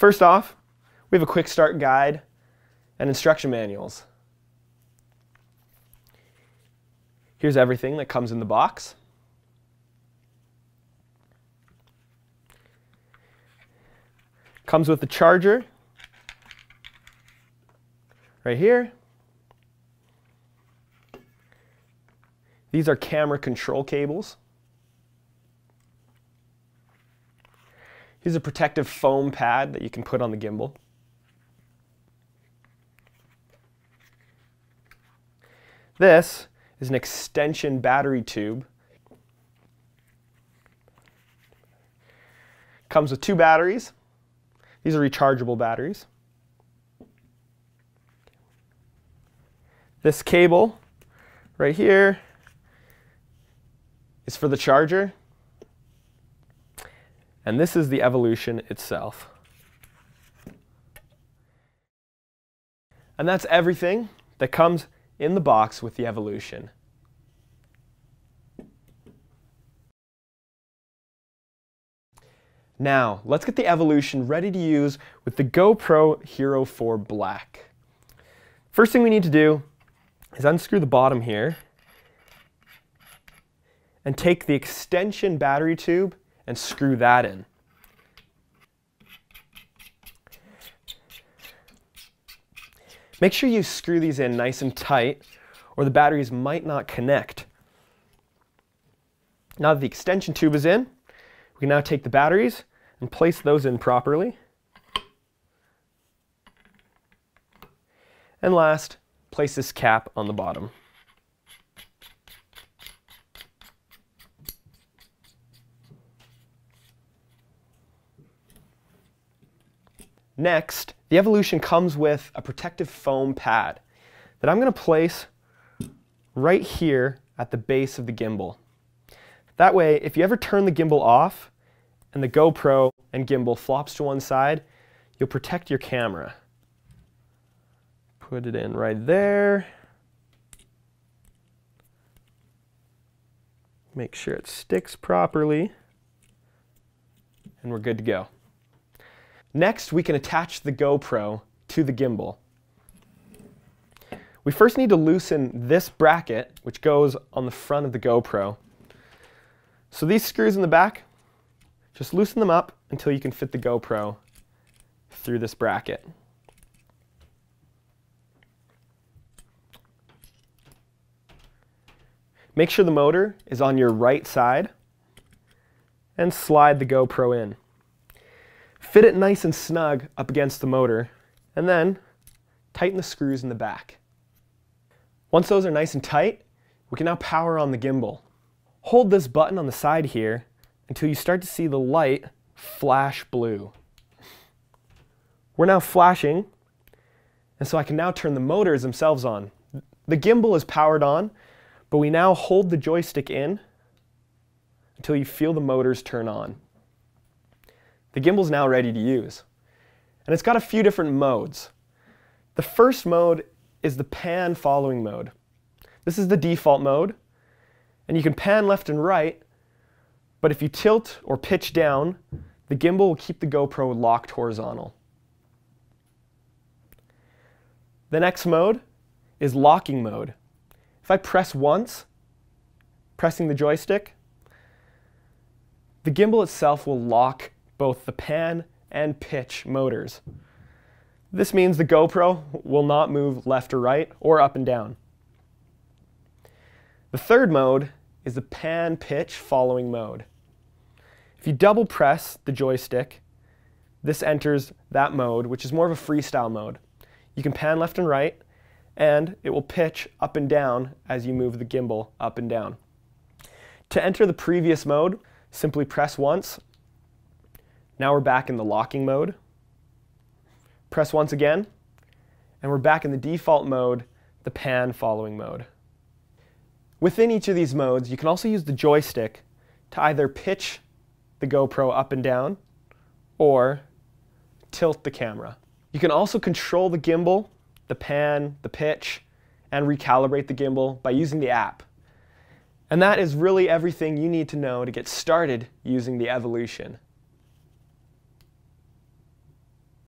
First off, we have a quick start guide and instruction manuals. Here's everything that comes in the box. Comes with the charger right here. These are camera control cables. Here's a protective foam pad that you can put on the gimbal. This is an extension battery tube. Comes with 2 batteries. These are rechargeable batteries. This cable right here is for the charger. And this is the Evolution itself. And that's everything that comes in the box with the Evolution. Now, let's get the Evolution ready to use with the GoPro Hero 4 Black. First thing we need to do is unscrew the bottom here and take the extension battery tube and screw that in. Make sure you screw these in nice and tight or the batteries might not connect. Now that the extension tube is in, we can now take the batteries and place those in properly. And last, place this cap on the bottom. Next, the Evolution comes with a protective foam pad that I'm going to place right here at the base of the gimbal. That way, if you ever turn the gimbal off and the GoPro and gimbal flops to one side, you'll protect your camera. Put it in right there. Make sure it sticks properly, and we're good to go. Next, we can attach the GoPro to the gimbal. We first need to loosen this bracket, which goes on the front of the GoPro. So these screws in the back, just loosen them up until you can fit the GoPro through this bracket. Make sure the motor is on your right side and slide the GoPro in. Fit it nice and snug up against the motor, and then tighten the screws in the back. Once those are nice and tight, we can now power on the gimbal. Hold this button on the side here until you start to see the light flash blue. We're now flashing, and so I can now turn the motors themselves on. The gimbal is powered on, but we now hold the joystick in until you feel the motors turn on. The gimbal's now ready to use. And it's got a few different modes. The first mode is the pan following mode. This is the default mode, and you can pan left and right, but if you tilt or pitch down, the gimbal will keep the GoPro locked horizontal. The next mode is locking mode. If I press once, pressing the joystick, the gimbal itself will lock both the pan and pitch motors. This means the GoPro will not move left or right or up and down. The third mode is the pan pitch following mode. If you double press the joystick, this enters that mode, which is more of a freestyle mode. You can pan left and right, and it will pitch up and down as you move the gimbal up and down. To enter the previous mode, simply press once. Now we're back in the locking mode. Press once again, and we're back in the default mode, the pan following mode. Within each of these modes, you can also use the joystick to either pitch the GoPro up and down or tilt the camera. You can also control the gimbal, the pan, the pitch, and recalibrate the gimbal by using the app. And that is really everything you need to know to get started using the Evolution.